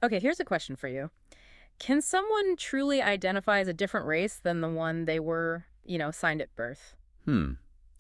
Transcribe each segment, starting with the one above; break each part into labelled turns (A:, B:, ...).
A: Okay, here's a question for you. Can someone truly identify as a different race than the one they were, signed at birth?
B: Hmm.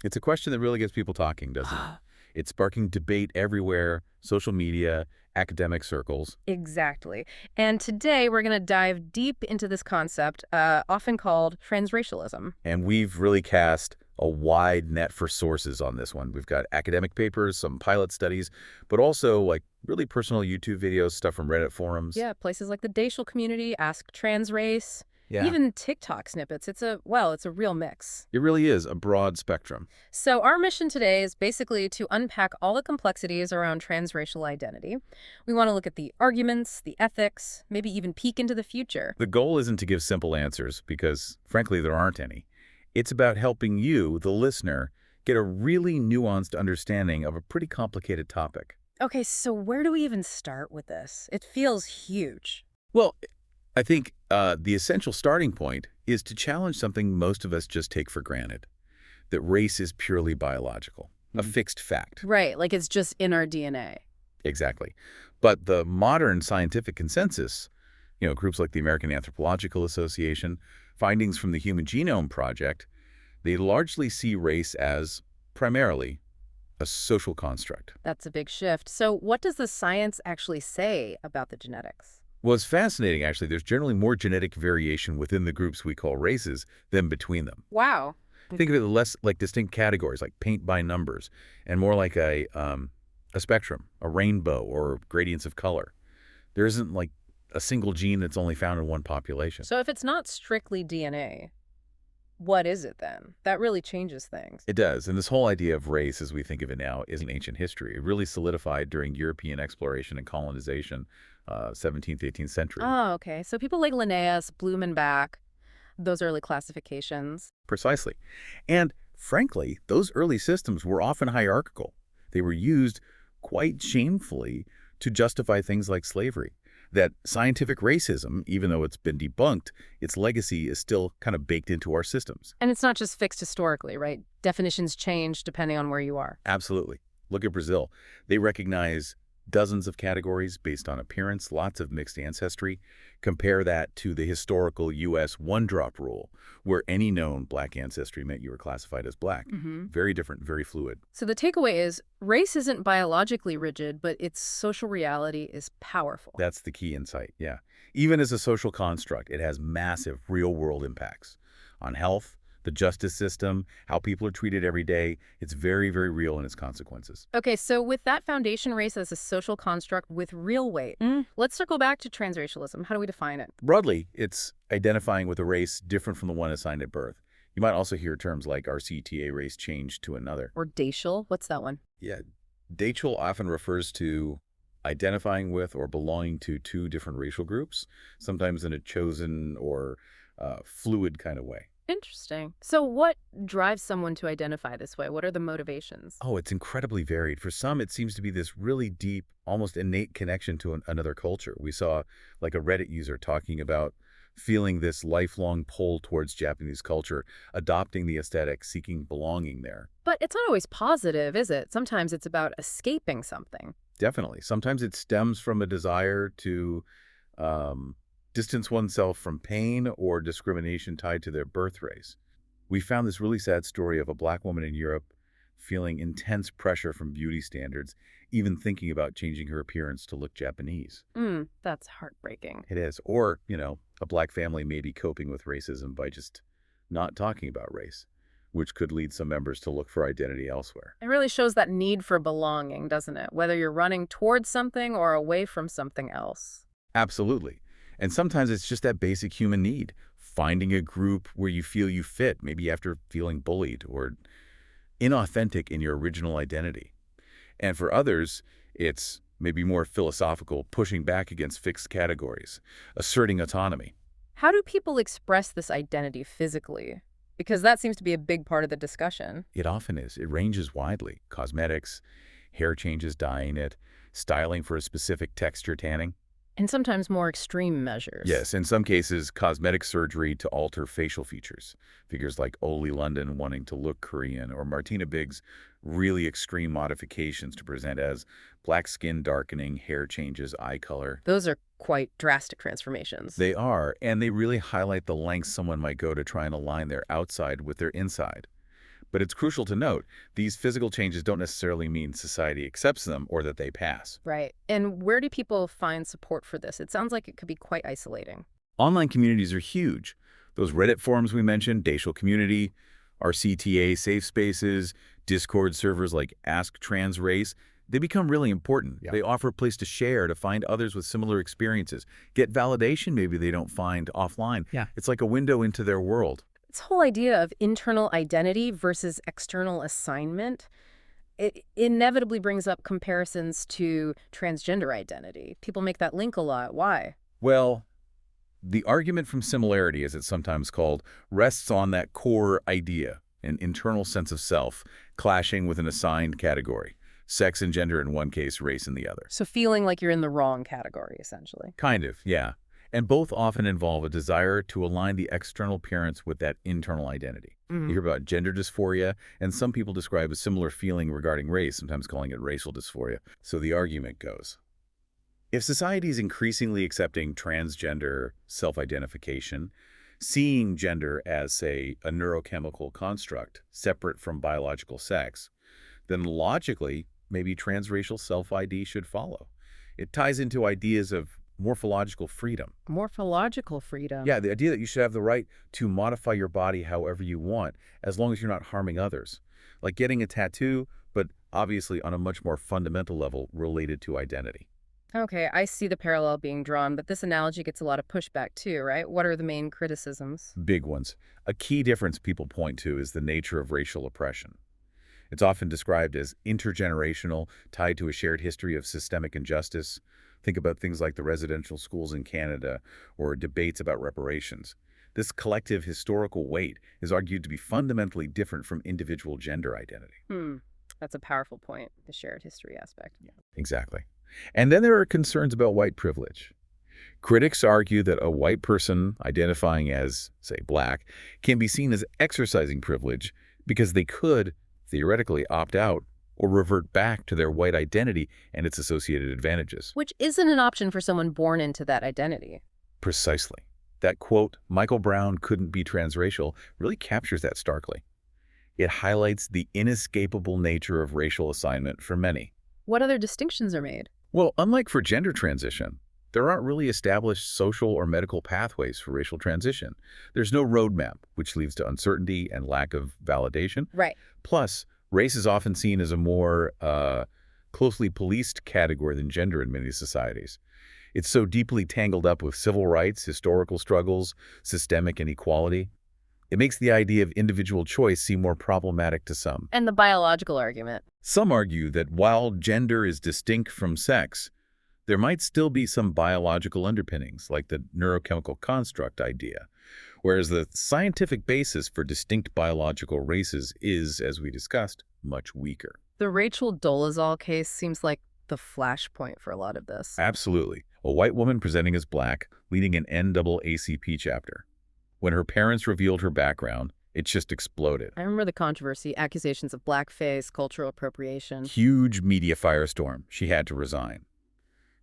B: It's a question that really gets people talking, doesn't it? It's sparking debate everywhere, social media, academic circles.
A: Exactly. And today we're going to dive deep into this concept, often called transracialism.
B: And we've really cast a wide net for sources on this one. We've got academic papers, some pilot studies, but also like really personal YouTube videos, stuff from Reddit forums.
A: Yeah, places like the Dacial community, Ask Trans Race,
B: Yeah,
A: even TikTok snippets. It's a real mix.
B: it really is a broad spectrum.
A: So our mission today is basically to unpack all the complexities around transracial identity. We want to look at the arguments, the ethics, maybe even peek into the future.
B: The goal isn't to give simple answers because, frankly, there aren't any. It's about helping you, the listener, get a really nuanced understanding of a pretty complicated topic.
A: Okay, so where do we even start with this? It feels huge.
B: Well, I think the essential starting point is to challenge something most of us just take for granted, that race is purely biological, a fixed fact.
A: Right, like it's just in our DNA.
B: Exactly. But the modern scientific consensus, groups like the American Anthropological Association, findings from the Human Genome Project, they largely see race as primarily a social construct.
A: That's a big shift. So what does the science actually say about the genetics?
B: Well, it's fascinating, actually. There's generally more genetic variation within the groups we call races than between them.
A: Wow.
B: Think of it less like distinct categories, like paint by numbers, and more like a spectrum, a rainbow, or gradients of color. There isn't like a single gene that's only found in one population.
A: So if it's not strictly DNA, what is it then? That really changes things.
B: It does, and this whole idea of race, as we think of it now, is an ancient history. It really solidified during European exploration and colonization, 17th, 18th century.
A: Oh, okay. So people like Linnaeus, Blumenbach, those early classifications.
B: Precisely. And frankly, those early systems were often hierarchical. They were used quite shamefully to justify things like slavery. That scientific racism, even though it's been debunked, its legacy is still kind of baked into our systems.
A: And it's not just fixed historically, right? Definitions change depending on where you are.
B: Absolutely. Look at Brazil. They recognize dozens of categories based on appearance, lots of mixed ancestry. Compare that to the historical U.S. one-drop rule, where any known black ancestry meant you were classified as black. Very different, very fluid.
A: So the takeaway is race isn't biologically rigid, but its social reality is powerful.
B: That's the key insight, yeah. Even as a social construct, it has massive real-world impacts on health, the justice system, how people are treated every day. It's very, very real in its consequences.
A: Okay, so with that foundation, race as a social construct with real weight, let's circle back to transracialism. How do we define it?
B: Broadly, it's identifying with a race different from the one assigned at birth. You might also hear terms like RCTA, race change to another.
A: Or dacial? What's that one?
B: Yeah, Dachel often refers to identifying with or belonging to two different racial groups, sometimes in a chosen or fluid kind of way.
A: Interesting. So what drives someone to identify this way? What are the motivations?
B: Oh, it's incredibly varied. For some, it seems to be this really deep, almost innate connection to another culture. We saw like a Reddit user talking about feeling this lifelong pull towards Japanese culture, adopting the aesthetic, seeking belonging there.
A: But it's not always positive, is it? Sometimes it's about escaping something.
B: Definitely. Sometimes it stems from a desire to um, distance oneself from pain or discrimination tied to their birth race. We found this really sad story of a black woman in Europe feeling intense pressure from beauty standards, even thinking about changing her appearance to look Japanese.
A: That's heartbreaking.
B: It is. Or, a black family may be coping with racism by just not talking about race, which could lead some members to look for identity elsewhere.
A: It really shows that need for belonging, doesn't it? Whether you're running towards something or away from something else.
B: Absolutely. And sometimes it's just that basic human need, finding a group where you feel you fit, maybe after feeling bullied or inauthentic in your original identity. And for others, it's maybe more philosophical, pushing back against fixed categories, asserting autonomy.
A: How do people express this identity physically? Because that seems to be a big part of the discussion.
B: It often is. It ranges widely. Cosmetics, hair changes, dyeing it, styling for a specific texture, tanning.
A: And sometimes more extreme measures.
B: Yes, in some cases, cosmetic surgery to alter facial features. Figures like Oli London wanting to look Korean, or Martina Biggs' really extreme modifications to present as black skin darkening, hair changes, eye color.
A: Those are quite drastic transformations.
B: They are, and they really highlight the lengths someone might go to try and align their outside with their inside. But it's crucial to note, these physical changes don't necessarily mean society accepts them or that they pass.
A: Right. And where do people find support for this? It sounds like it could be quite isolating.
B: Online communities are huge. Those Reddit forums we mentioned, Dacial Community, RCTA safe spaces, Discord servers like Ask Trans Race, they become really important.
C: Yeah.
B: They offer a place to share, to find others with similar experiences, get validation maybe they don't find offline.
C: Yeah.
B: It's like a window into their world.
A: This whole idea of internal identity versus external assignment, it inevitably brings up comparisons to transgender identity. People make that link a lot. Why?
B: Well, the argument from similarity, as it's sometimes called, rests on that core idea, an internal sense of self, clashing with an assigned category. Sex and gender in one case, race in the other.
A: So feeling like you're in the wrong category, essentially.
B: Kind of, yeah. And both often involve a desire to align the external appearance with that internal identity. You hear about gender dysphoria, and some people describe a similar feeling regarding race, sometimes calling it racial dysphoria. So the argument goes, if society is increasingly accepting transgender self-identification, seeing gender as, say, a neurochemical construct separate from biological sex, then logically, maybe transracial self-ID should follow. It ties into ideas of morphological freedom.
A: Morphological freedom.
B: Yeah, the idea that you should have the right to modify your body however you want, as long as you're not harming others. Like getting a tattoo, but obviously on a much more fundamental level related to identity.
A: Okay, I see the parallel being drawn, but this analogy gets a lot of pushback too, right? What are the main criticisms?
B: Big ones. A key difference people point to is the nature of racial oppression. It's often described as intergenerational, tied to a shared history of systemic injustice. Think about things like the residential schools in Canada or debates about reparations. This collective historical weight is argued to be fundamentally different from individual gender identity.
A: That's a powerful point, the shared history aspect.
B: Yeah, exactly. And then there are concerns about white privilege. Critics argue that a white person identifying as, say, black, can be seen as exercising privilege because they could, theoretically, opt out or revert back to their white identity and its associated advantages.
A: Which isn't an option for someone born into that identity.
B: Precisely. That quote, Michael Brown couldn't be transracial, really captures that starkly. It highlights the inescapable nature of racial assignment for many.
A: What other distinctions are made?
B: Well, unlike for gender transition, there aren't really established social or medical pathways for racial transition. There's no roadmap, which leads to uncertainty and lack of validation.
A: Right.
B: Plus, race is often seen as a more closely policed category than gender in many societies. It's so deeply tangled up with civil rights, historical struggles, systemic inequality. It makes the idea of individual choice seem more problematic to some.
A: And the biological argument.
B: Some argue that while gender is distinct from sex, there might still be some biological underpinnings, like the neurochemical construct idea, whereas the scientific basis for distinct biological races is, as we discussed, much weaker.
A: The Rachel Dolezal case seems like the flashpoint for a lot of this.
B: Absolutely. A white woman presenting as black, leading an NAACP chapter. When her parents revealed her background, it just exploded.
A: I remember the controversy, accusations of blackface, cultural appropriation.
B: Huge media firestorm. She had to resign.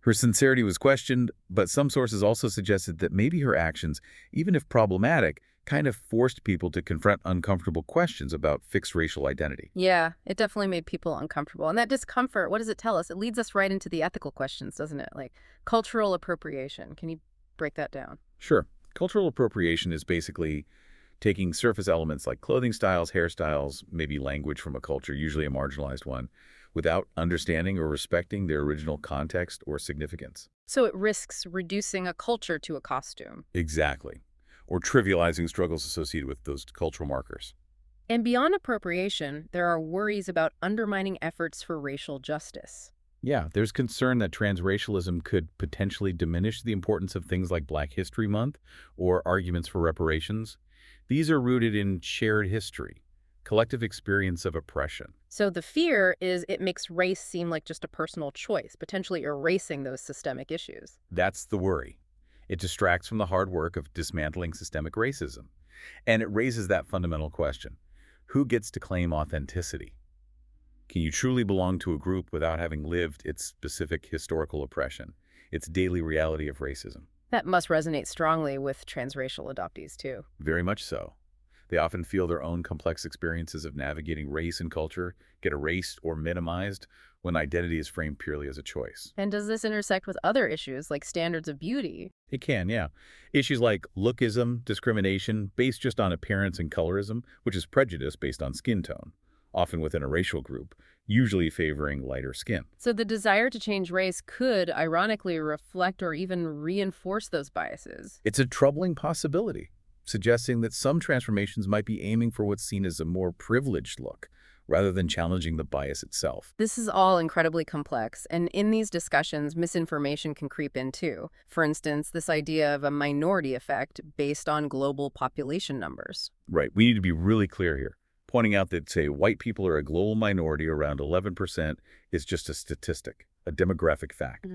B: Her sincerity was questioned, but some sources also suggested that maybe her actions, even if problematic, kind of forced people to confront uncomfortable questions about fixed racial identity.
A: Yeah, it definitely made people uncomfortable. And that discomfort, what does it tell us? It leads us right into the ethical questions, doesn't it? Like cultural appropriation. Can you break that down?
B: Sure. Cultural appropriation is basically taking surface elements like clothing styles, hairstyles, maybe language from a culture, usually a marginalized one, without understanding or respecting their original context or significance.
A: So it risks reducing a culture to a costume.
B: Exactly. Or trivializing struggles associated with those cultural markers.
A: And beyond appropriation, there are worries about undermining efforts for racial justice.
B: Yeah, there's concern that transracialism could potentially diminish the importance of things like Black History Month or arguments for reparations. These are rooted in shared history, collective experience of oppression.
A: So the fear is it makes race seem like just a personal choice, potentially erasing those systemic issues.
B: That's the worry. It distracts from the hard work of dismantling systemic racism. And it raises that fundamental question. Who gets to claim authenticity? Can you truly belong to a group without having lived its specific historical oppression, its daily reality of racism?
A: That must resonate strongly with transracial adoptees, too.
B: Very much so. They often feel their own complex experiences of navigating race and culture get erased or minimized when identity is framed purely as a choice.
A: And does this intersect with other issues like standards of beauty?
B: It can, yeah. Issues like lookism, discrimination based just on appearance and colorism, which is prejudice based on skin tone, often within a racial group, usually favoring lighter skin.
A: So the desire to change race could, ironically, reflect or even reinforce those biases.
B: It's a troubling possibility, suggesting that some transformations might be aiming for what's seen as a more privileged look, rather than challenging the bias itself.
A: This is all incredibly complex, and in these discussions, misinformation can creep in too. For instance, this idea of a minority effect based on global population numbers.
B: Right, we need to be really clear here. Pointing out that, say, white people are a global minority around 11% is just a statistic, a demographic fact.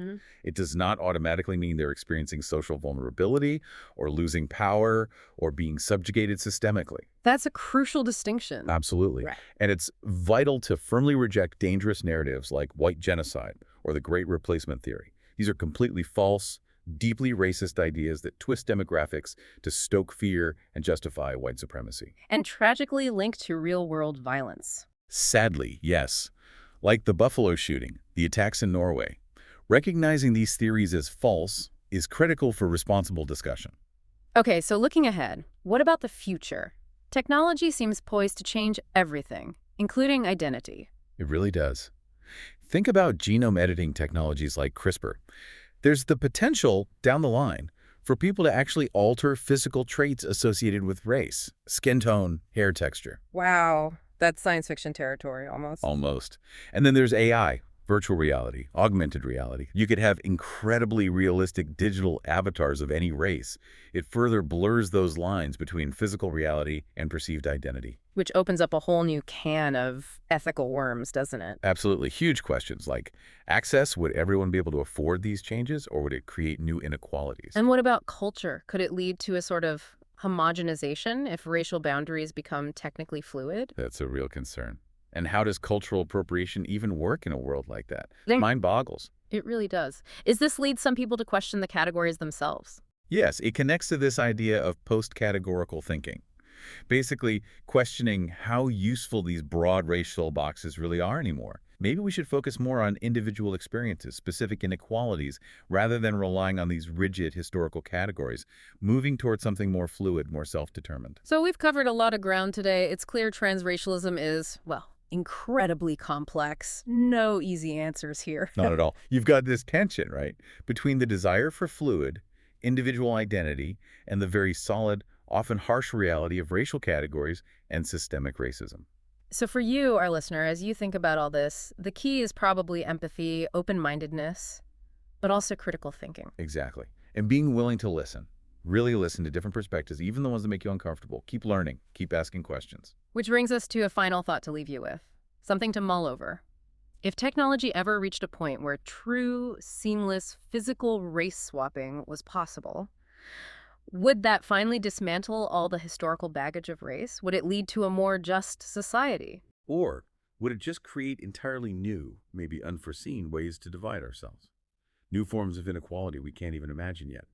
B: It does not automatically mean they're experiencing social vulnerability or losing power or being subjugated systemically.
A: That's a crucial distinction.
B: Absolutely.
A: Right.
B: And it's vital to firmly reject dangerous narratives like white genocide or the Great Replacement theory. These are completely false, deeply racist ideas that twist demographics to stoke fear and justify white supremacy.
A: And tragically linked to real-world violence.
B: Sadly, yes. Like the Buffalo shooting, the attacks in Norway. Recognizing these theories as false is critical for responsible discussion.
A: Okay, so looking ahead, what about the future? Technology seems poised to change everything, including identity.
B: It really does. Think about genome editing technologies like CRISPR. There's the potential, down the line, for people to actually alter physical traits associated with race, skin tone, hair texture.
A: Wow, that's science fiction territory almost.
B: Almost. And then there's AI, virtual reality, augmented reality. You could have incredibly realistic digital avatars of any race. It further blurs those lines between physical reality and perceived identity.
A: Which opens up a whole new can of ethical worms, doesn't it?
B: Absolutely. Huge questions like access. Would everyone be able to afford these changes, or would it create new inequalities?
A: And what about culture? Could it lead to a sort of homogenization if racial boundaries become technically fluid?
B: That's a real concern. And how does cultural appropriation even work in a world like that?
A: There-
B: Mind boggles.
A: It really does. Is this lead some people to question the categories themselves?
B: Yes, it connects to this idea of post-categorical thinking. Basically, questioning how useful these broad racial boxes really are anymore. Maybe we should focus more on individual experiences, specific inequalities, rather than relying on these rigid historical categories, moving towards something more fluid, more self-determined.
A: So we've covered a lot of ground today. It's clear transracialism is, well, incredibly complex. No easy answers here.
B: Not at all. You've got this tension, right, between the desire for fluid, individual identity, and the very solid, often harsh reality of racial categories and systemic racism.
A: So for you, our listener, as you think about all this, the key is probably empathy, open-mindedness, but also critical thinking.
B: Exactly. And being willing to listen. Really listen to different perspectives, even the ones that make you uncomfortable. Keep learning. Keep asking questions.
A: Which brings us to a final thought to leave you with, something to mull over. If technology ever reached a point where true, seamless, physical race swapping was possible, would that finally dismantle all the historical baggage of race? Would it lead to a more just society?
B: Or would it just create entirely new, maybe unforeseen ways to divide ourselves? New forms of inequality we can't even imagine yet.